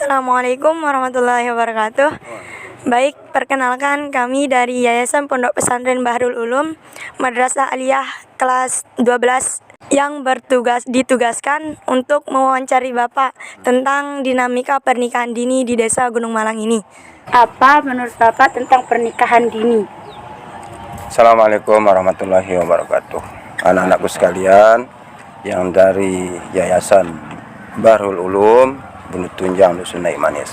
Assalamualaikum warahmatullahi wabarakatuh. Baik, perkenalkan kami dari Yayasan Pondok Pesantren Bahrul Ulum Madrasah Aliyah kelas 12 yang ditugaskan untuk mewawancari Bapak tentang dinamika pernikahan dini di Desa Gunung Malang ini. Apa menurut Bapak tentang pernikahan dini? Assalamualaikum warahmatullahi wabarakatuh. Anak-anakku sekalian yang dari Yayasan Bahrul Ulum Bumi Tunjang Dusun Naik Manis.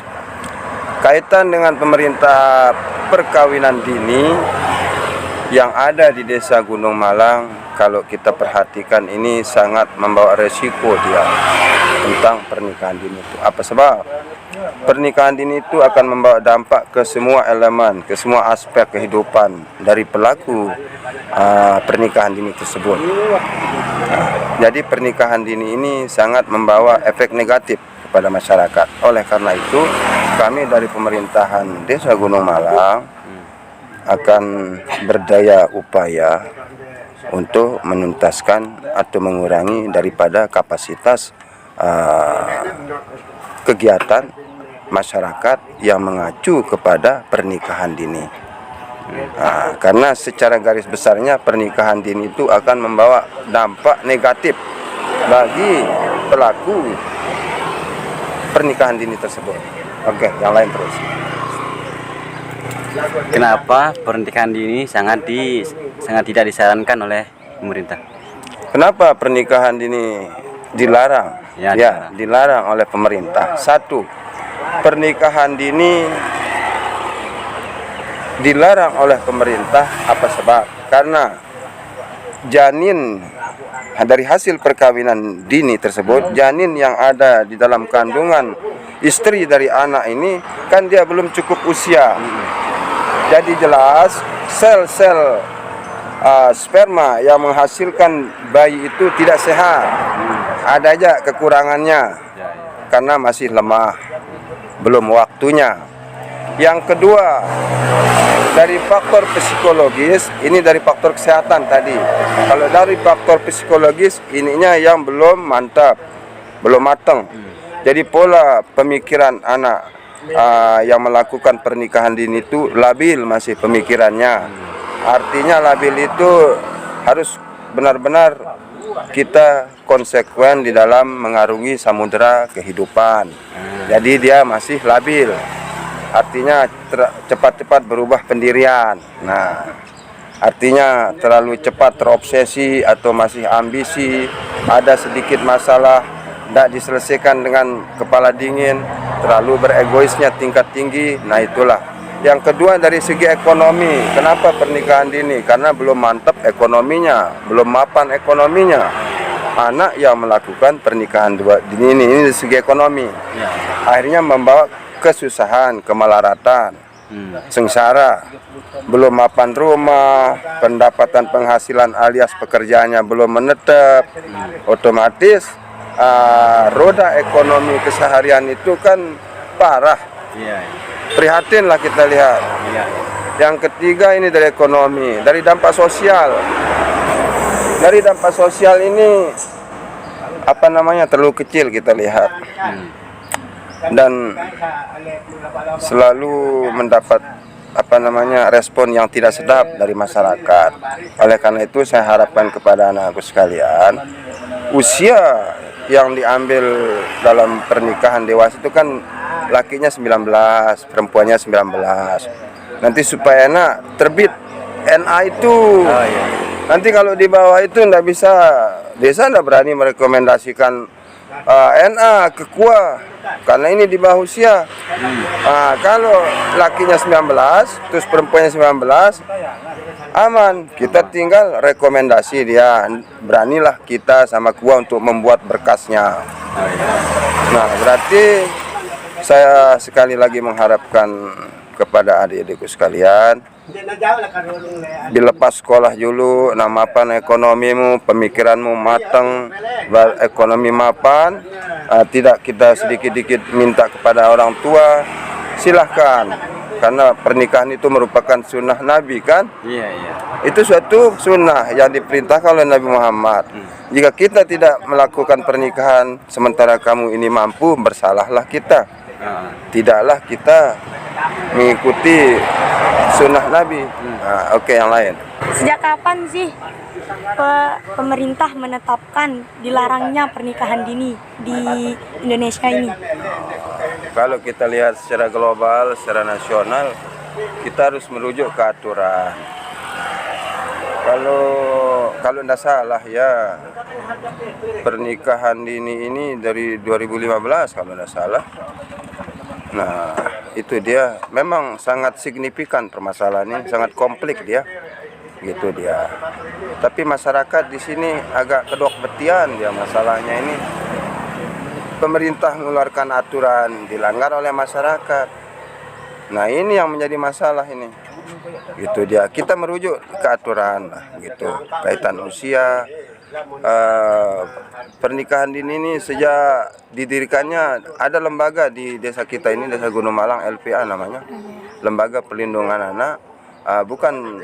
Kaitan dengan pemerintah perkawinan dini yang ada di Desa Gunung Malang, kalau kita perhatikan ini sangat membawa resiko dia tentang pernikahan dini itu. Apa sebab? Pernikahan dini itu akan membawa dampak ke semua elemen, ke semua aspek kehidupan dari pelaku pernikahan dini tersebut. Jadi pernikahan dini ini sangat membawa efek negatif kepada masyarakat. Oleh karena itu, kami dari pemerintahan Desa Gunung Malang akan berdaya upaya untuk menuntaskan atau mengurangi daripada kapasitas kegiatan masyarakat yang mengacu kepada pernikahan dini. Karena secara garis besarnya pernikahan dini itu akan membawa dampak negatif bagi pelaku pernikahan dini tersebut. Oke, yang lain terus. Kenapa pernikahan dini sangat tidak disarankan oleh pemerintah? Kenapa pernikahan dini dilarang? Ya, dilarang oleh pemerintah. Satu, pernikahan dini dilarang oleh pemerintah. Apa sebab? Karena janin dari hasil perkawinan dini tersebut, janin yang ada di dalam kandungan istri dari anak ini kan dia belum cukup usia. Jadi jelas sel-sel sperma yang menghasilkan bayi itu tidak sehat. Ada aja kekurangannya karena masih lemah, belum waktunya. Yang kedua, dari faktor psikologis, ini dari faktor kesehatan tadi. Kalau dari faktor psikologis, ininya yang belum mantap, belum matang. Jadi pola pemikiran anak yang melakukan pernikahan dini itu labil masih pemikirannya. Artinya labil itu harus benar-benar kita konsekuen di dalam mengarungi samudera kehidupan. Jadi dia masih labil. Artinya cepat-cepat berubah pendirian. Nah, artinya terlalu cepat terobsesi atau masih ambisi, ada sedikit masalah tidak diselesaikan dengan kepala dingin, terlalu beregoisnya tingkat tinggi. Nah, itulah. Yang kedua dari segi ekonomi. Kenapa pernikahan dini? Karena belum mantap ekonominya, belum mapan ekonominya. Anak yang melakukan pernikahan dini ini dari segi ekonomi, akhirnya membawa kesusahan, kemelaratan, sengsara, belum mapan rumah, pendapatan penghasilan alias pekerjaannya belum menetap, otomatis roda ekonomi keseharian itu kan parah. Prihatinlah kita lihat. Yang ketiga ini dari ekonomi, dari dampak sosial. Dari dampak sosial ini terlalu kecil kita lihat. Dan selalu mendapat respon yang tidak sedap dari masyarakat. Oleh karena itu saya harapkan kepada anakku sekalian, usia yang diambil dalam pernikahan dewasa itu kan lakinya 19, perempuannya 19. Nanti supaya enak terbit NA itu. Nanti kalau di bawah itu tidak bisa, desa tidak berani merekomendasikan NA ke KUA karena ini di bawah usia. Kalau lakinya 19 terus perempuannya 19 aman, kita tinggal rekomendasi dia, beranilah kita sama KUA untuk membuat berkasnya. Nah, berarti saya sekali lagi mengharapkan kepada adik-adikku sekalian, dilepas sekolah dulu, mapan ekonomimu, pemikiranmu matang, ekonomi mapan, tidak kita sedikit-sedikit minta kepada orang tua, silahkan. Karena pernikahan itu merupakan sunnah Nabi kan? Itu suatu sunnah yang diperintahkan oleh Nabi Muhammad. Jika kita tidak melakukan pernikahan sementara kamu ini mampu, bersalahlah kita. Tidaklah kita mengikuti sunnah Nabi. Oke, yang lain. Sejak kapan sih pemerintah menetapkan dilarangnya pernikahan dini di Indonesia ini? Kalau kita lihat secara global, secara nasional, kita harus merujuk ke aturan. Kalau tidak salah ya, pernikahan dini ini dari 2015 kalau tidak salah. Nah, itu dia memang sangat signifikan permasalahan ini, sangat kompleks dia. Gitu dia. Tapi masyarakat di sini agak kedok betian dia masalahnya ini. Pemerintah mengeluarkan aturan dilanggar oleh masyarakat. Nah, ini yang menjadi masalah ini. Gitu dia. Kita merujuk ke aturan lah, gitu. Kaitan usia, pernikahan dini ini sejak didirikannya ada lembaga di desa kita ini, Desa Gunung Malang, LPA namanya, Lembaga Perlindungan Anak. Bukan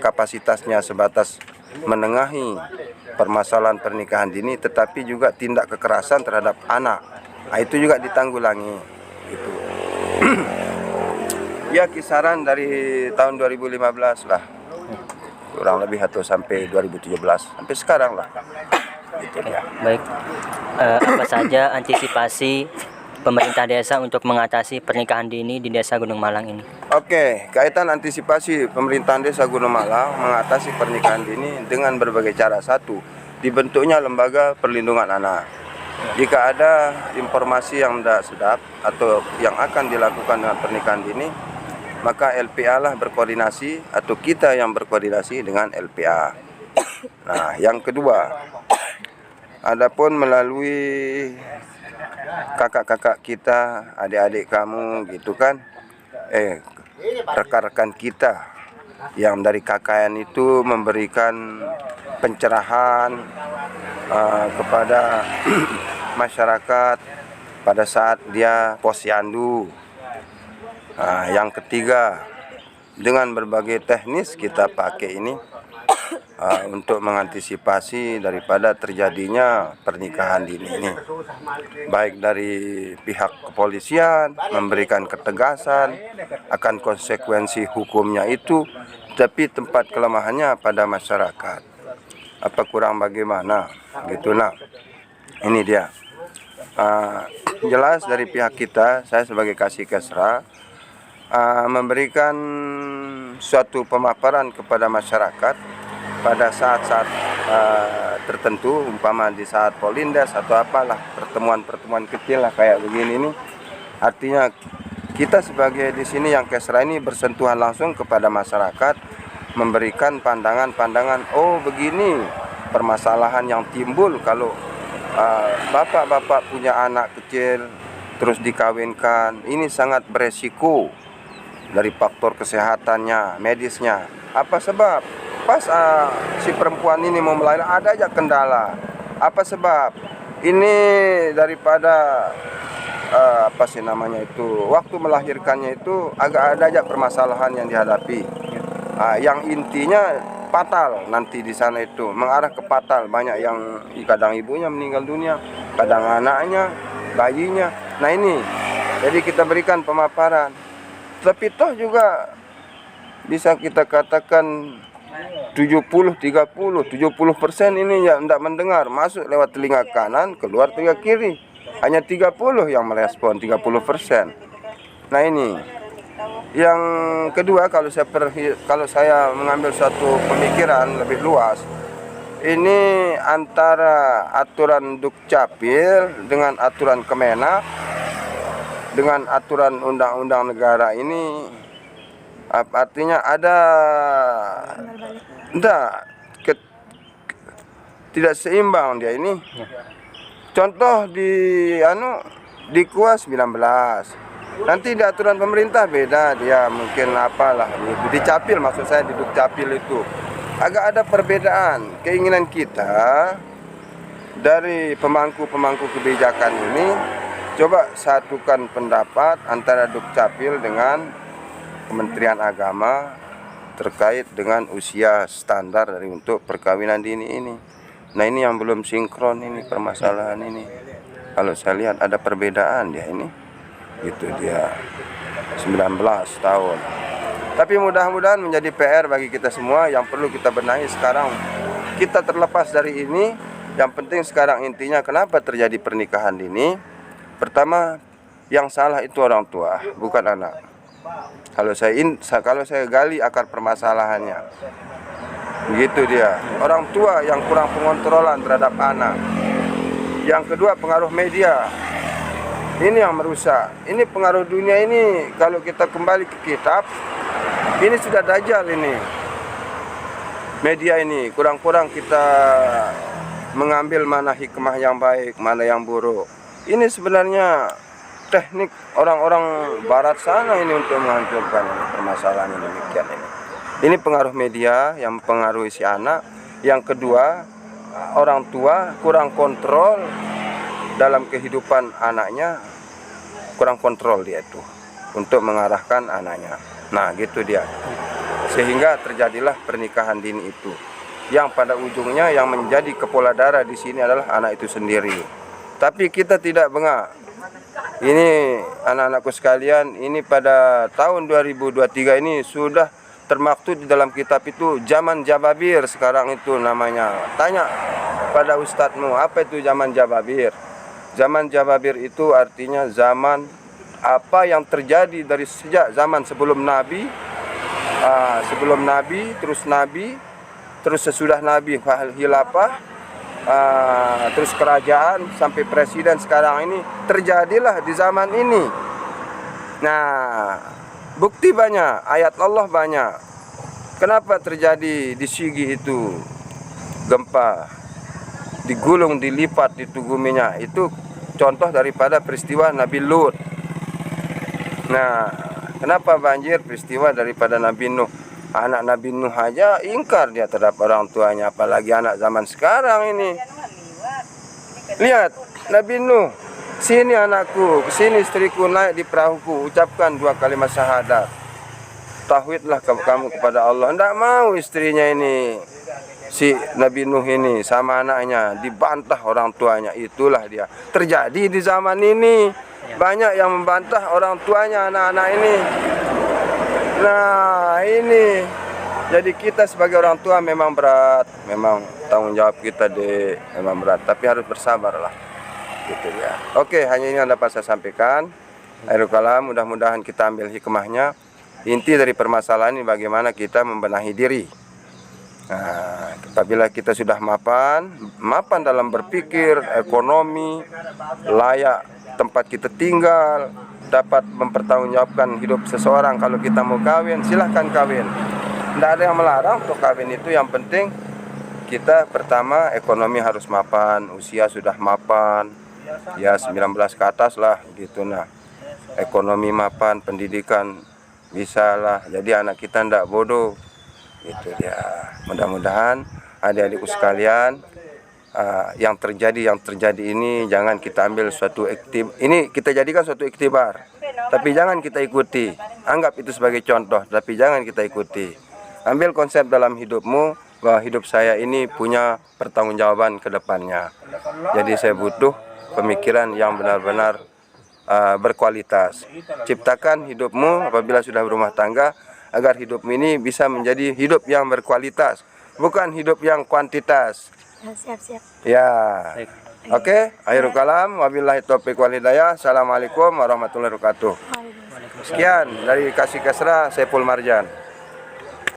kapasitasnya sebatas menengahi permasalahan pernikahan dini, tetapi juga tindak kekerasan terhadap anak. Itu juga ditanggulangi. Gitu. Ya, kisaran dari tahun 2015 lah, kurang lebih atau sampai 2017, sampai sekarang lah. Gitu ya. Baik, apa saja antisipasi pemerintah desa untuk mengatasi pernikahan dini di Desa Gunung Malang ini? Oke, kaitan antisipasi pemerintahan Desa Gunung Malang mengatasi pernikahan dini dengan berbagai cara. Satu, dibentuknya lembaga perlindungan anak. Jika ada informasi yang tidak sedap atau yang akan dilakukan dengan pernikahan dini, maka LPA lah berkoordinasi atau kita yang berkoordinasi dengan LPA. Nah, yang kedua, adapun melalui kakak-kakak kita, adik-adik kamu gitu kan, rekan-rekan kita yang dari KKN itu memberikan pencerahan kepada masyarakat pada saat dia posyandu. Yang ketiga, dengan berbagai teknis kita pakai ini untuk mengantisipasi daripada terjadinya pernikahan dini ini, baik dari pihak kepolisian memberikan ketegasan akan konsekuensi hukumnya itu, tapi tempat kelemahannya pada masyarakat. Apa kurang bagaimana gitu. Nah, ini dia. Jelas dari pihak kita, saya sebagai Kasih-Kesra memberikan suatu pemaparan kepada masyarakat pada saat-saat tertentu, umpama di saat Polindes atau apalah, pertemuan-pertemuan kecil lah kayak begini ini. Artinya kita sebagai di sini yang Kesra ini bersentuhan langsung kepada masyarakat, memberikan pandangan-pandangan, oh begini permasalahan yang timbul kalau bapak-bapak punya anak kecil terus dikawinkan, ini sangat beresiko dari faktor kesehatannya, medisnya. Apa sebab? Pas si perempuan ini mau melahirkan ada aja kendala. Apa sebab? Ini daripada apa sih namanya itu, waktu melahirkannya itu agak ada aja permasalahan yang dihadapi. Yang intinya fatal nanti di sana itu, mengarah ke fatal. Banyak yang kadang ibunya meninggal dunia, kadang anaknya, bayinya. Nah ini, jadi kita berikan pemaparan. Tapi toh juga bisa kita katakan 70-30, 70% ini yang tidak mendengar, masuk lewat telinga kanan, keluar telinga kiri. Hanya 30 yang merespon, 30%. Nah ini. Yang kedua, kalau saya mengambil suatu pemikiran lebih luas, ini antara aturan Dukcapil dengan aturan Kemenak dengan aturan undang-undang negara ini, artinya ada tidak seimbang dia ini. Contoh di KUA 19, nanti di aturan pemerintah beda dia, mungkin apalah di Capil, maksud saya di Dukcapil itu agak ada perbedaan. Keinginan kita dari pemangku kebijakan ini, coba satukan pendapat antara Dukcapil dengan Kementerian Agama terkait dengan usia standar dari untuk perkawinan dini ini. Nah ini yang belum sinkron ini permasalahan ini. Kalau saya lihat ada perbedaan dia ini. Gitu dia. 19 tahun. Tapi mudah-mudahan menjadi PR bagi kita semua yang perlu kita benahi sekarang. Kita terlepas dari ini, yang penting sekarang intinya kenapa terjadi pernikahan dini? Pertama, yang salah itu orang tua, bukan anak. Kalau saya gali akar permasalahannya. Begitu dia. Orang tua yang kurang pengontrolan terhadap anak. Yang kedua, pengaruh media. Ini yang merusak. Ini pengaruh dunia ini. Kalau kita kembali ke kitab, ini sudah dajjal ini. Media ini kurang-kurang kita mengambil mana hikmah yang baik, mana yang buruk. Ini sebenarnya teknik orang-orang barat sana ini untuk menghancurkan permasalahan ini, demikian ini. Ini pengaruh media yang mempengaruhi si anak. Yang kedua, orang tua kurang kontrol dalam kehidupan anaknya, kurang kontrol dia itu untuk mengarahkan anaknya. Nah, gitu dia. Sehingga terjadilah pernikahan dini itu. Yang pada ujungnya yang menjadi kepala darah di sini adalah anak itu sendiri. Tapi kita tidak bengak. Ini anak-anakku sekalian, ini pada tahun 2023 ini sudah termaktub di dalam kitab itu zaman Jababir sekarang itu namanya. Tanya pada ustadzmu, apa itu zaman Jababir? Zaman Jababir itu artinya zaman apa yang terjadi dari sejak zaman sebelum Nabi, terus sesudah Nabi khilafah, terus kerajaan sampai presiden sekarang ini terjadilah di zaman ini. Nah, bukti banyak, ayat Allah banyak. Kenapa terjadi di Sigi itu gempa, digulung, dilipat, ditunggu minyak? Itu contoh daripada peristiwa Nabi Lut. Nah, kenapa banjir? Peristiwa daripada Nabi Nuh. Anak Nabi Nuh aja ingkar dia terhadap orang tuanya, apalagi anak zaman sekarang ini. Lihat, Nabi Nuh, sini anakku, sini istriku, naik di perahuku, ucapkan 2 kalimat syahadat. Tauhidlah kamu kepada Allah. Tidak mau istrinya ini, si Nabi Nuh ini sama anaknya dibantah orang tuanya. Itulah dia terjadi di zaman ini. Banyak yang membantah orang tuanya anak-anak ini. Nah, ini jadi kita sebagai orang tua memang berat, memang tanggung jawab kita memang berat, tapi harus bersabarlah. Gitu ya. Oke, hanya ini yang dapat saya sampaikan. Akhirul kalam, mudah-mudahan kita ambil hikmahnya. Inti dari permasalahan ini bagaimana kita membenahi diri. Nah, apabila kita sudah mapan dalam berpikir, ekonomi, layak tempat kita tinggal, dapat mempertanggungjawabkan hidup seseorang. Kalau kita mau kawin, silahkan kawin. Tidak ada yang melarang untuk kawin itu. Yang penting kita pertama ekonomi harus mapan, usia sudah mapan, ya 19 ke atas lah gitu. Nah, ekonomi mapan, pendidikan bisa lah. Jadi anak kita tidak bodoh. Itu dia. Mudah-mudahan adik-adikku sekalian, yang terjadi ini jangan kita ambil suatu ini kita jadikan suatu iktibar, tapi jangan kita ikuti. Anggap itu sebagai contoh, tapi jangan kita ikuti. Ambil konsep dalam hidupmu bahwa hidup saya ini punya pertanggungjawaban ke depannya. Jadi saya butuh pemikiran yang benar-benar berkualitas. Ciptakan hidupmu apabila sudah berumah tangga agar hidupmu ini bisa menjadi hidup yang berkualitas, bukan hidup yang kuantitas. Siap-siap. Ya. Oke, akhirul kalam, wabillahi taufiq wal hidayah. Assalamualaikum warahmatullahi wabarakatuh. Sekian dari Kasih Kesra, Saiful Marjan.